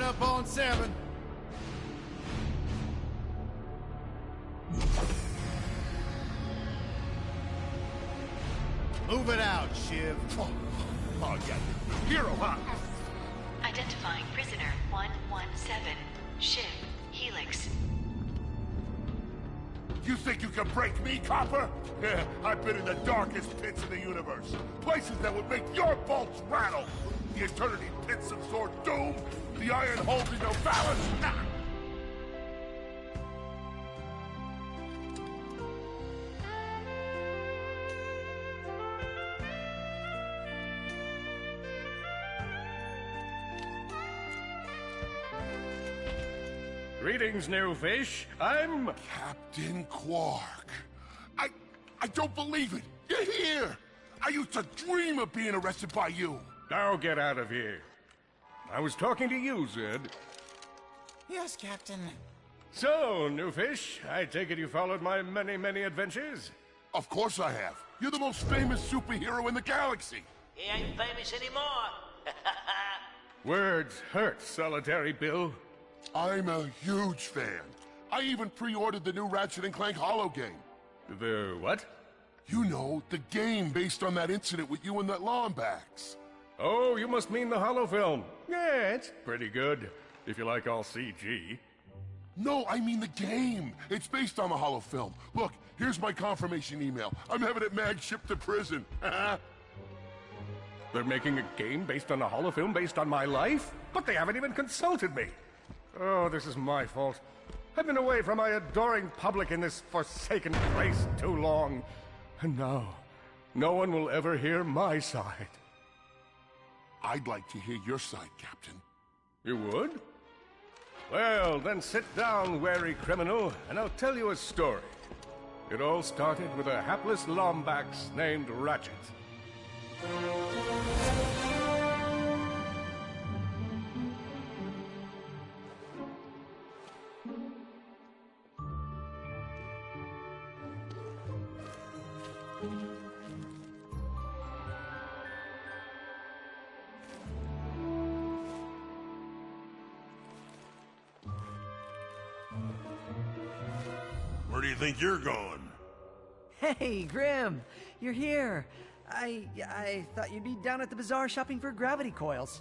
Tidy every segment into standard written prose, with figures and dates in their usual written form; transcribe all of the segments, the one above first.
Coming up on 7. Move it out, Shiv. Oh yeah, hero, huh? Identifying prisoner 117, Shiv, Helix. You think you can break me, Copper? Yeah, I've been in the darkest pits of the universe. Places that would make your bolts rattle. The eternity pits of Sword Doom. The iron holes in no balance. Nah. Greetings, new fish. I'm... Captain Quark. I don't believe it. You're here. I used to dream of being arrested by you. Now get out of here. I was talking to you, Zed. Yes, Captain. So, new fish, I take it you followed my many, many adventures? Of course I have. You're the most famous superhero in the galaxy. He ain't famous anymore. Words hurt, Solitary Bill. I'm a huge fan. I even pre-ordered the new Ratchet and Clank holo game. The what? You know, the game based on that incident with you and that Lombax. Oh, you must mean the holo film. Yeah, it's pretty good, if you like all CG. No, I mean the game. It's based on the holo film. Look, here's my confirmation email. I'm having it mag shipped to prison. They're making a game based on a holo film based on my life? But they haven't even consulted me. Oh, this is my fault. I've been away from my adoring public in this forsaken place too long. And now, no one will ever hear my side. I'd like to hear your side, Captain. You would? Well, then sit down, wary criminal, and I'll tell you a story. It all started with a hapless Lombax named Rachet. Where do you think you're going? Hey, Grim, you're here. I thought you'd be down at the bazaar shopping for gravity coils.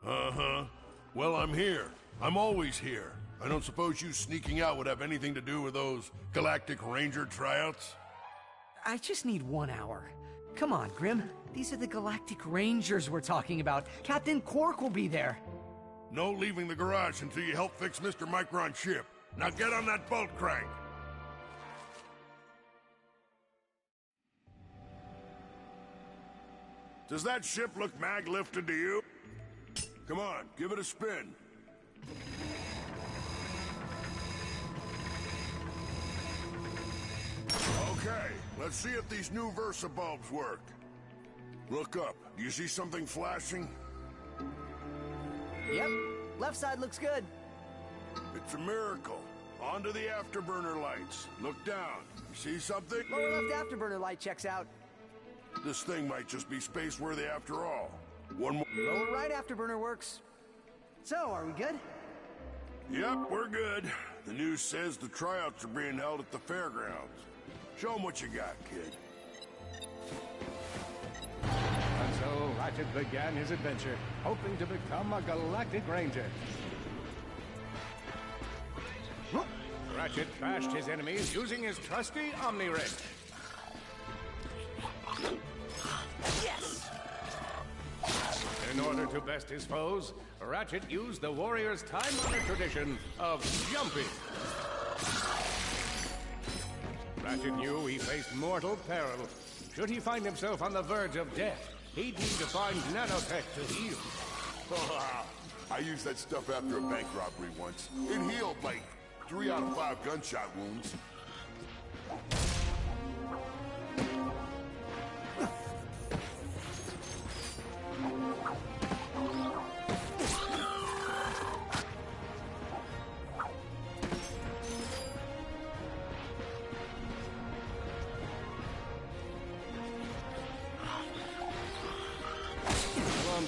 Uh-huh. Well, I'm here. I'm always here. I don't suppose you sneaking out would have anything to do with those Galactic Ranger tryouts? I just need 1 hour. Come on, Grim. These are the Galactic Rangers we're talking about. Captain Quark will be there. No leaving the garage until you help fix Mr. Micron's ship. Now get on that bolt crank. Does that ship look mag-lifted to you? Come on, give it a spin. Okay, let's see if these new Versa bulbs work. Look up. Do you see something flashing? Yep, left side looks good. It's a miracle. Onto the afterburner lights. Look down. You see something? Lower left afterburner light checks out. This thing might just be space-worthy after all. One more... Lower right afterburner works. So, are we good? Yep, we're good. The news says the tryouts are being held at the fairgrounds. Show 'em what you got, kid. And so Ratchet began his adventure, hoping to become a Galactic Ranger. Ratchet bashed his enemies using his trusty Omni-Wrench. Yes! In order to best his foes, Ratchet used the warrior's time-honored tradition of jumping. Ratchet knew he faced mortal peril. Should he find himself on the verge of death, he'd need to find nanotech to heal. I used that stuff after a bank robbery once. It healed like 3 out of 5 gunshot wounds.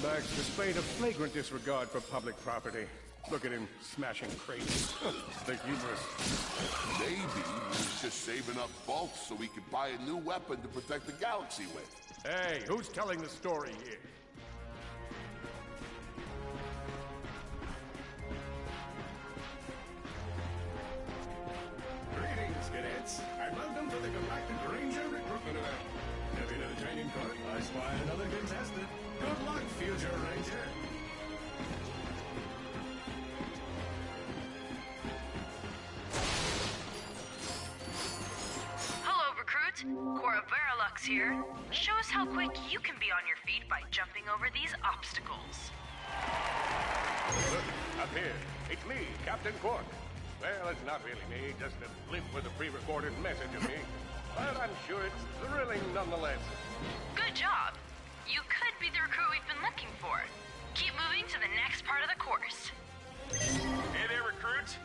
scumbags displayed a flagrant disregard for public property. Look at him smashing crates. They're humorous. Maybe he's just saving up bolts so he can buy a new weapon to protect the galaxy with. Hey, who's telling the story here? Greetings, cadets, and welcome to the Galactic Ranger recruitment event. Heading to the training court, I spy another contestant. Good luck, future Ranger. Hello, recruit. Cora Verilux here. Show us how quick you can be on your feet by jumping over these obstacles. Look, up here. It's me, Captain Quark. Well, it's not really me, just a blimp with a pre-recorded message of me. But I'm sure it's thrilling nonetheless. Good job. You could be the recruit we've been looking for. Keep moving to the next part of the course. Hey there, recruit.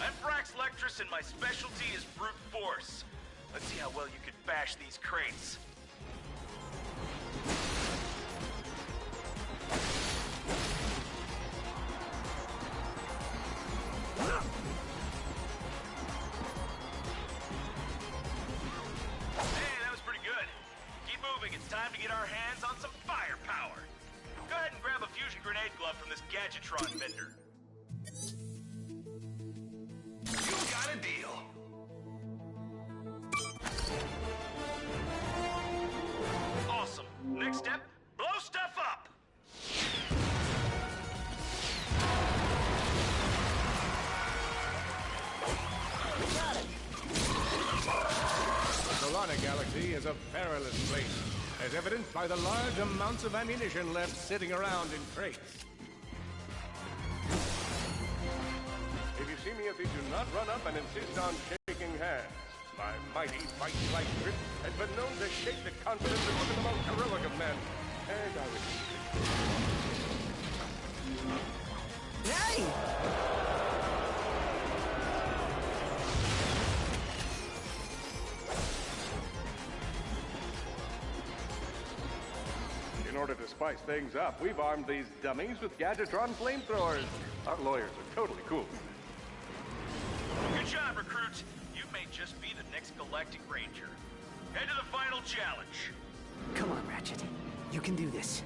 I'm Brax Lectress, and my specialty is brute force. Let's see how well you can bash these crates. Hey, that was pretty good. Keep moving. It's time to get our hands on some firepower. Go ahead and grab a fusion grenade glove from this Gadgetron vendor. You got a deal. Awesome. Next step, blow stuff up. The Solana Galaxy is a perilous place, as evidenced by the large amounts of ammunition left sitting around in crates. If you see me, if you do not run up and insist on shaking hands. My mighty fight-like grip has been known to shake the confidence of even the most heroic of men. And I would... Hey! In order to spice things up, we've armed these dummies with Gadgetron flamethrowers. Our lawyers are totally cool. Good job, recruit. You may just be the next Galactic Ranger. Head to the final challenge. Come on, Ratchet. You can do this.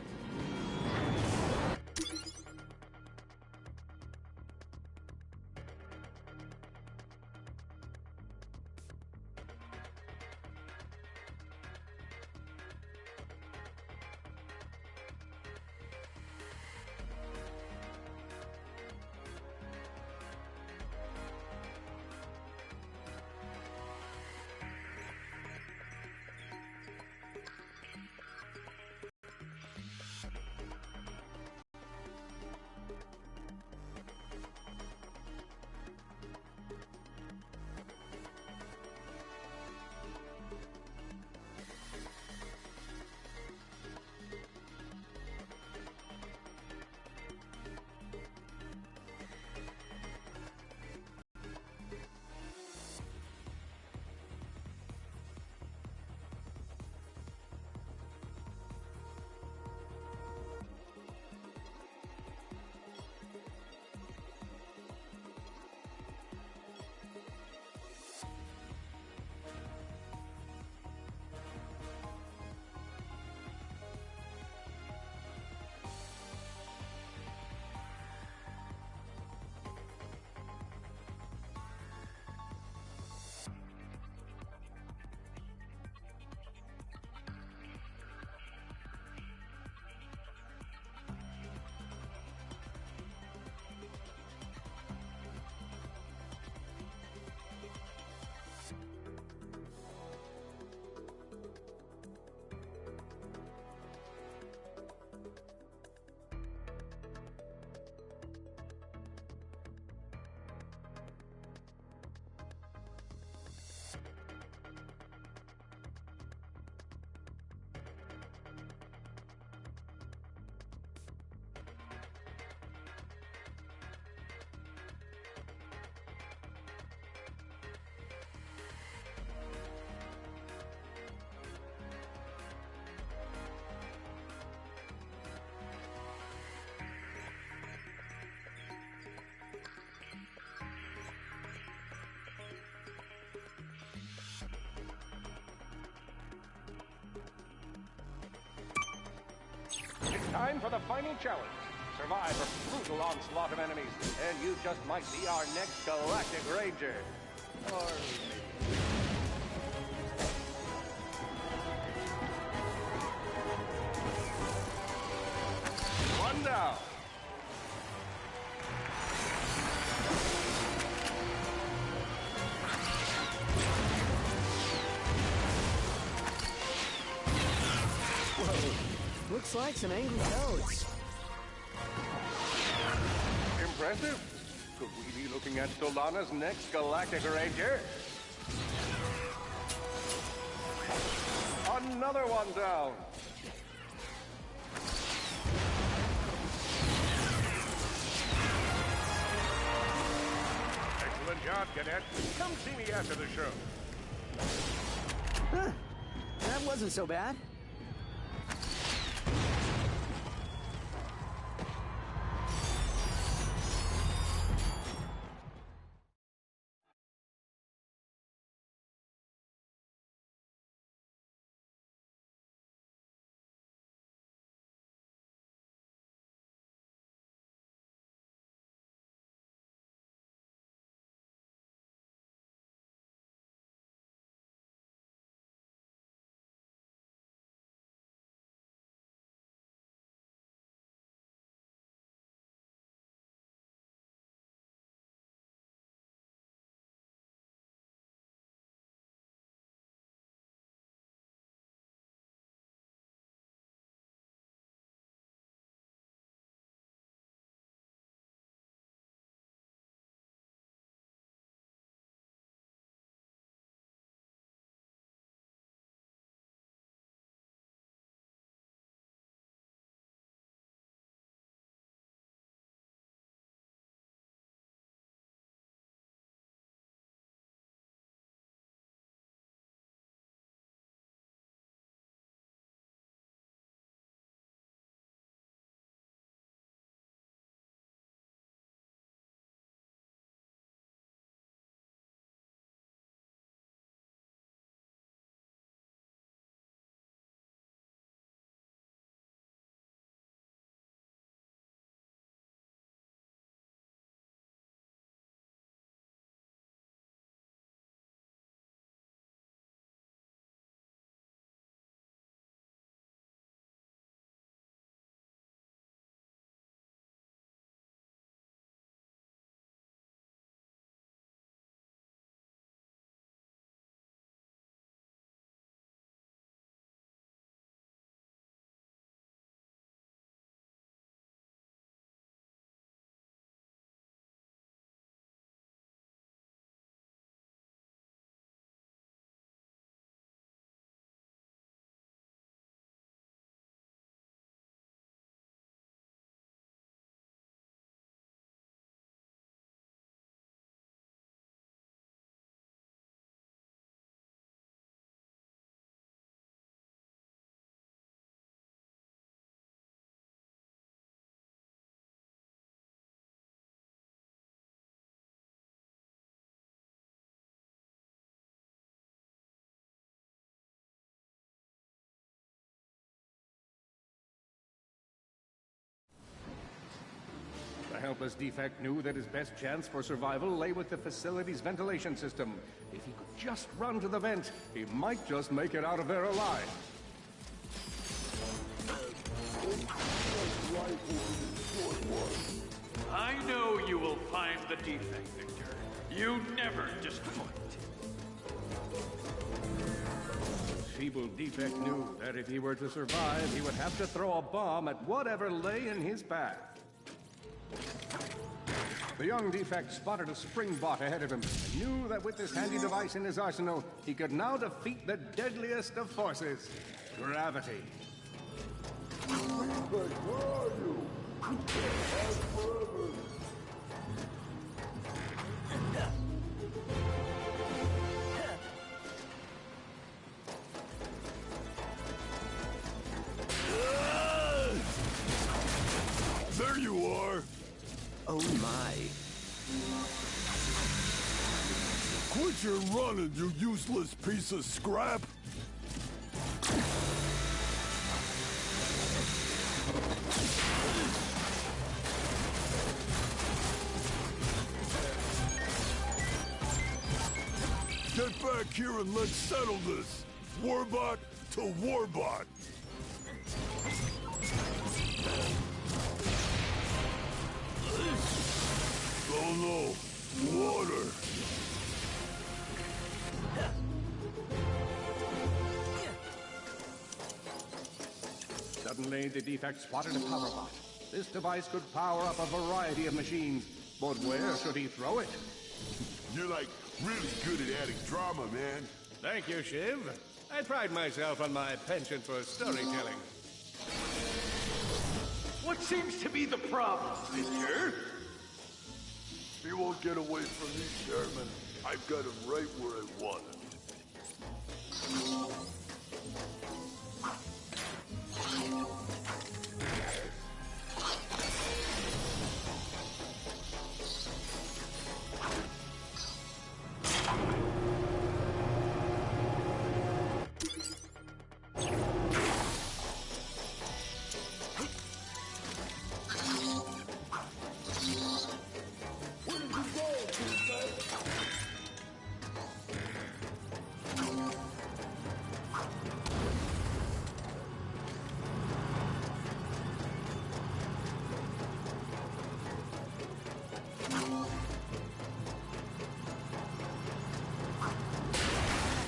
Time for the final challenge. Survive a brutal onslaught of enemies, and you just might be our next Galactic Ranger. Or maybe... One down. Whoa. Looks like some angry toads. Impressive. Could we be looking at Solana's next Galactic Ranger? Another one down. Excellent job, Cadet. Come see me after the show. Huh. That wasn't so bad. The helpless defect knew that his best chance for survival lay with the facility's ventilation system. If he could just run to the vent, he might just make it out of there alive. I know you will find the defect, Victor. You never disappoint. Feeble defect knew that if he were to survive, he would have to throw a bomb at whatever lay in his path. The young defect spotted a spring bot ahead of him and knew that with this handy device in his arsenal, he could now defeat the deadliest of forces, gravity. Where are you? Forever. There you are! Oh my. Quit your running, you useless piece of scrap! Get back here and let's settle this! Warbot to Warbot! Oh no! Water! Suddenly, the defect spotted a power bot. This device could power up a variety of machines, but where should he throw it? You're like really good at adding drama, man. Thank you, Shiv. I pride myself on my penchant for storytelling. What seems to be the problem, Victor? He won't get away from me, Chairman. I've got him right where I want him.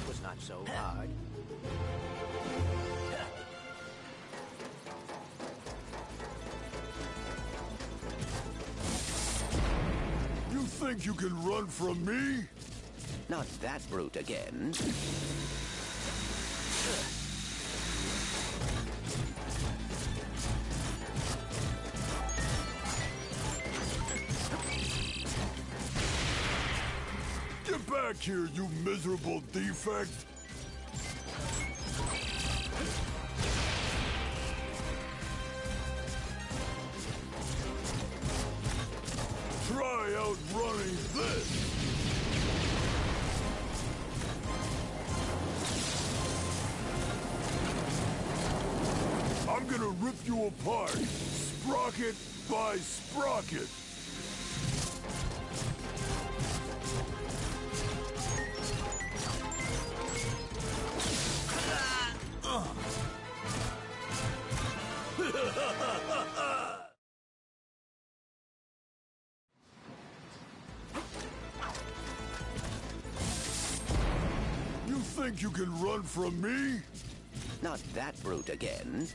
Was not so hard. You think you can run from me? Not that brute again. Get back here, you miserable defect! Try outrunning this! I'm gonna rip you apart, sprocket by sprocket! You think you can run from me? Not that brute again.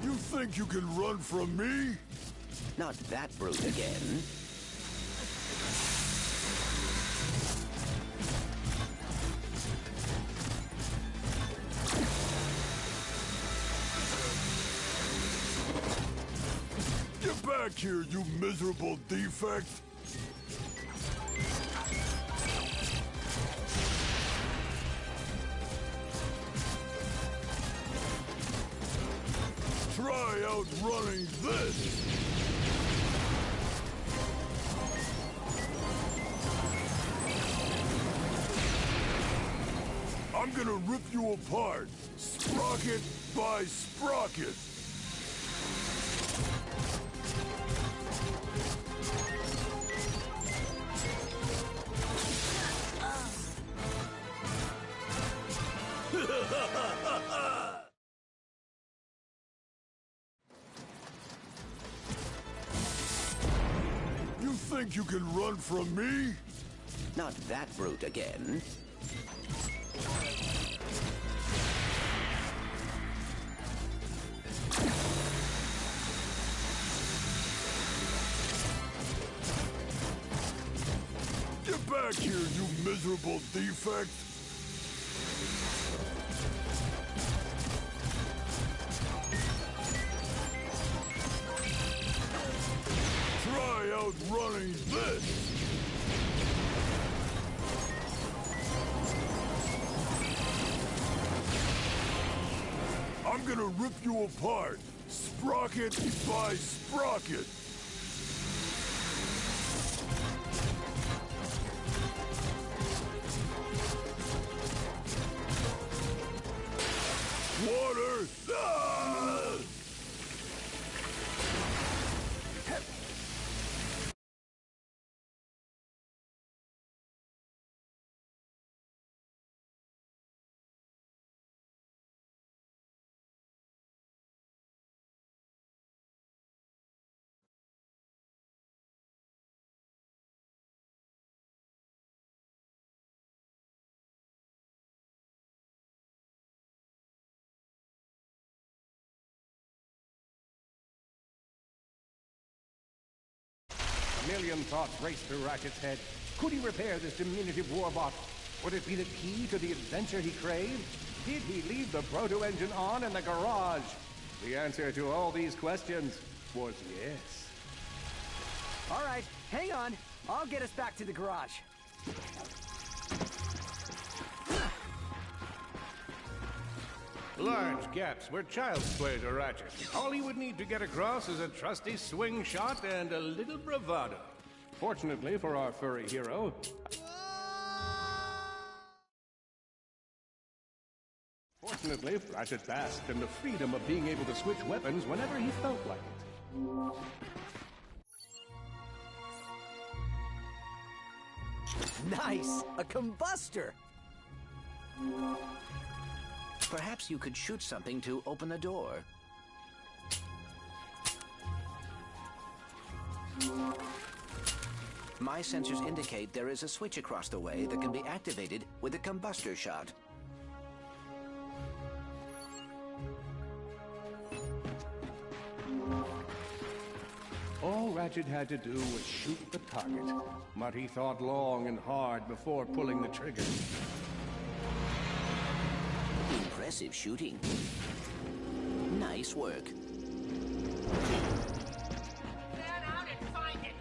You think you can run from me? Not that brute again. Get back here, you miserable defect! Try outrunning this! I'm gonna rip you apart, sprocket by sprocket! You think you can run from me? Not that brute again. Get back here, you miserable defect! Try outrunning this! I'm gonna rip you apart, sprocket by sprocket! million thoughts raced through Ratchet's head. Could he repair this diminutive warbot? Would it be the key to the adventure he craved? Did he leave the proto-engine on in the garage? The answer to all these questions was yes. All right, hang on. I'll get us back to the garage. Large gaps were child's play to Ratchet. All he would need to get across is a trusty swing shot and a little bravado. Fortunately for our furry hero, Ratchet basked in the freedom of being able to switch weapons whenever he felt like it. Nice! A combustor! Perhaps you could shoot something to open the door. My sensors indicate there is a switch across the way that can be activated with a combustor shot. All Ratchet had to do was shoot the target, but he thought long and hard before pulling the trigger. Impressive shooting. Nice work. Stand out and find it!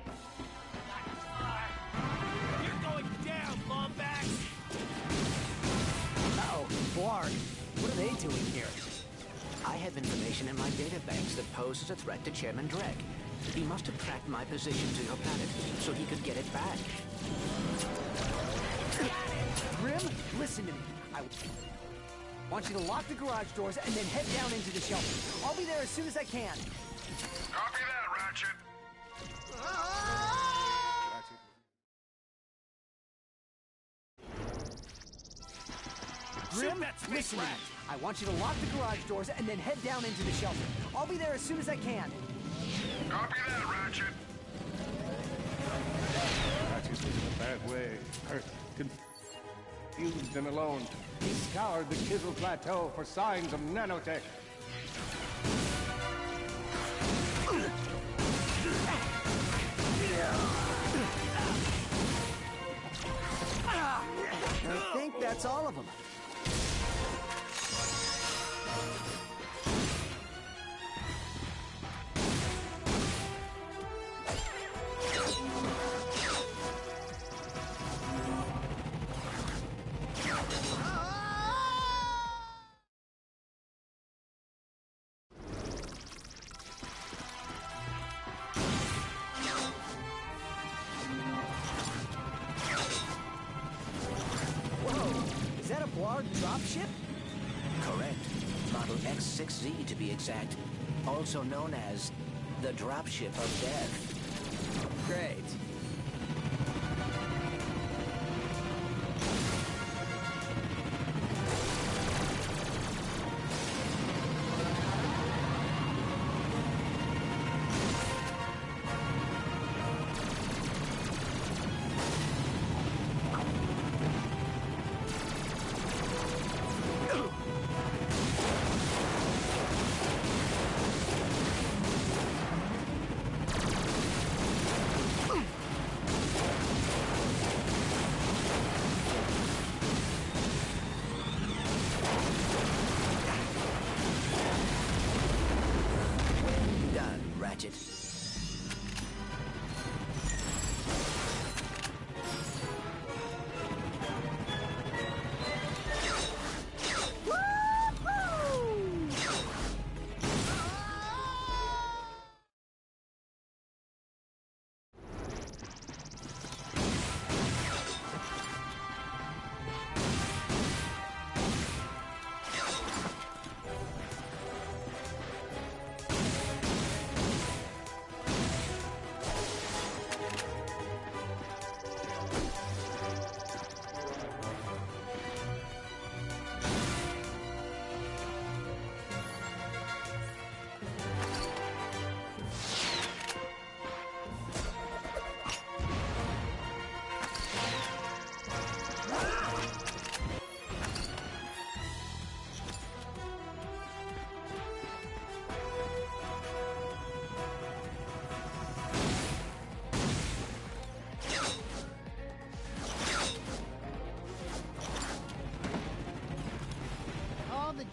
You're going down, Lombax! Uh-oh, Blarg. What are they doing here? I have information in my databanks that poses a threat to Chairman Drek. He must have tracked my position to your planet so he could get it back. Grim, listen to me. I want you to lock the garage doors and then head down into the shelter. I'll be there as soon as I can. Copy that, Ratchet. Grim, listen to me. I want you to lock the garage doors and then head down into the shelter. I'll be there as soon as I can. Copy that, Ratchet. Ratchet was in a bad way, hurt, confused and alone. He scoured the Kizzle Plateau for signs of nanotech. I think that's all of them. Dropship? Correct. Model X6Z to be exact. Also known as the Dropship of Death. Great.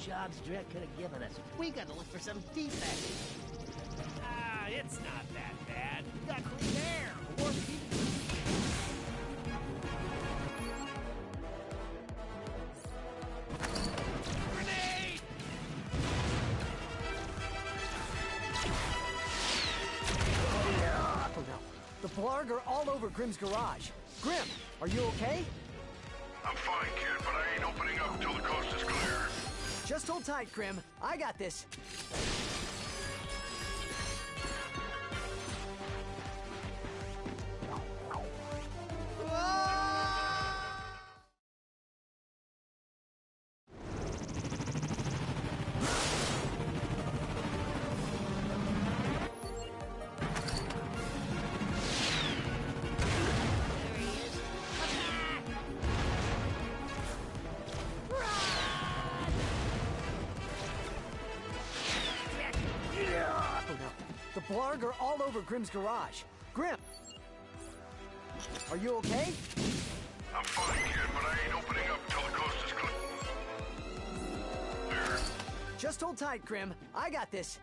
jobs Drek could have given us. We gotta look for some defects. Ah, it's not that bad. We got clean air. Or people. Grenade! Oh no. The Blarg are all over Grimm's garage. Grim, are you okay? I'm fine, kid, but I ain't opening up till the coast is clear. Just hold tight, Grim. I got this. The Blarg are all over Grimm's garage. Grim! Are you okay? I'm fine, kid, but I ain't opening up till the coast is clear. Just hold tight, Grim. I got this.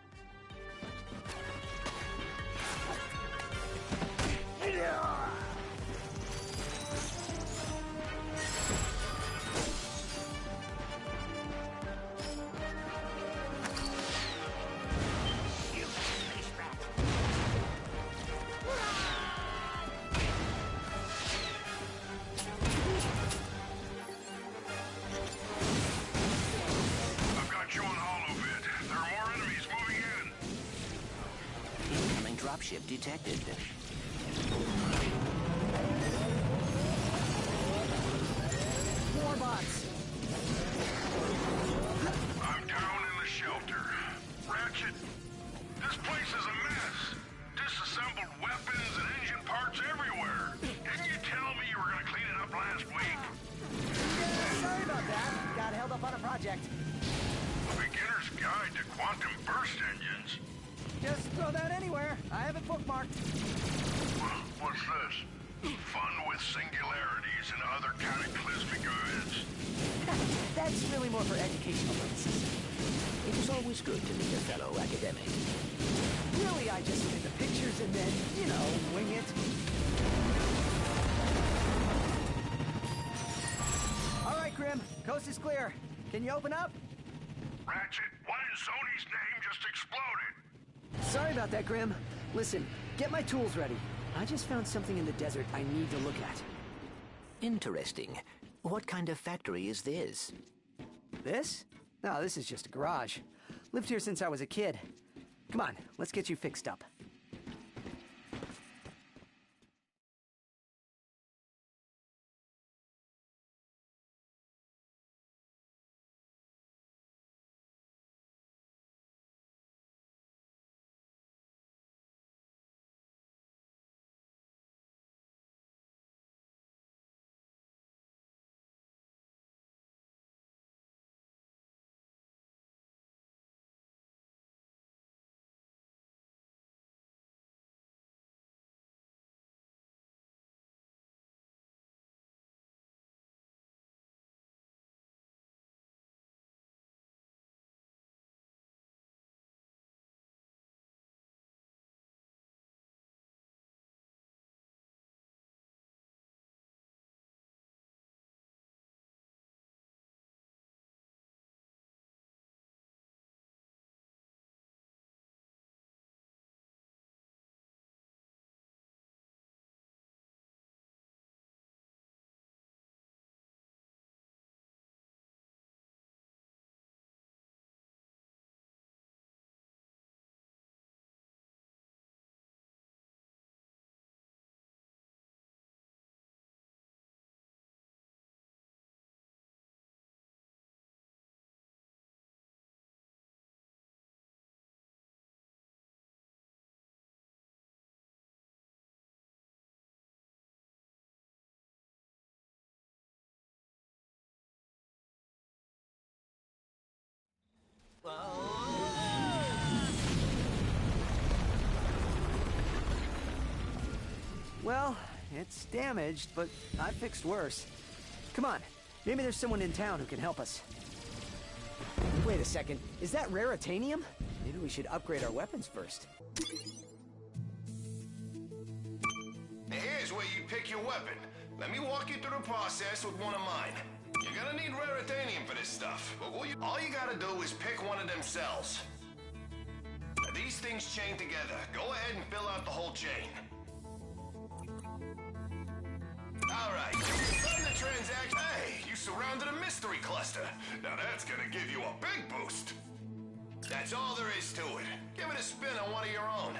I've got you on holo-vid. There are more enemies moving in. Incoming dropship detected. More bots. I'm down in the shelter. Ratchet, this place is a mess. Disassembled weapons and engine parts everywhere. Didn't you tell me you were going to clean it up last week? Yeah, sorry about that. Got held up on a project. A beginner's guide to quantum burst engines. Just throw that anywhere. I have it bookmarked. What's this? Fun with singularities and other cataclysmic events. That's really more for educational purposes. It is always good to meet a fellow academic. Really, I just look at the pictures and then, wing it. All right, Grim. Coast is clear. Can you open up? Ratchet, what in Sony's name just exploded? Sorry about that, Grim. Listen, get my tools ready. I just found something in the desert I need to look at. Interesting. What kind of factory is this? This? No, this is just a garage. Lived here since I was a kid. Come on, let's get you fixed up. Well, it's damaged, but I've fixed worse. Come on, maybe there's someone in town who can help us. Wait a second, is that raritanium? Maybe we should upgrade our weapons first. Here's where you pick your weapon. Let me walk you through the process with one of mine. You're gonna need raritanium for this stuff, but all you gotta do is pick one of them cells. These things chain together. Go ahead and fill out the whole chain. Alright, run the transaction. Hey, you surrounded a mystery cluster. Now that's gonna give you a big boost. That's all there is to it. Give it a spin on one of your own.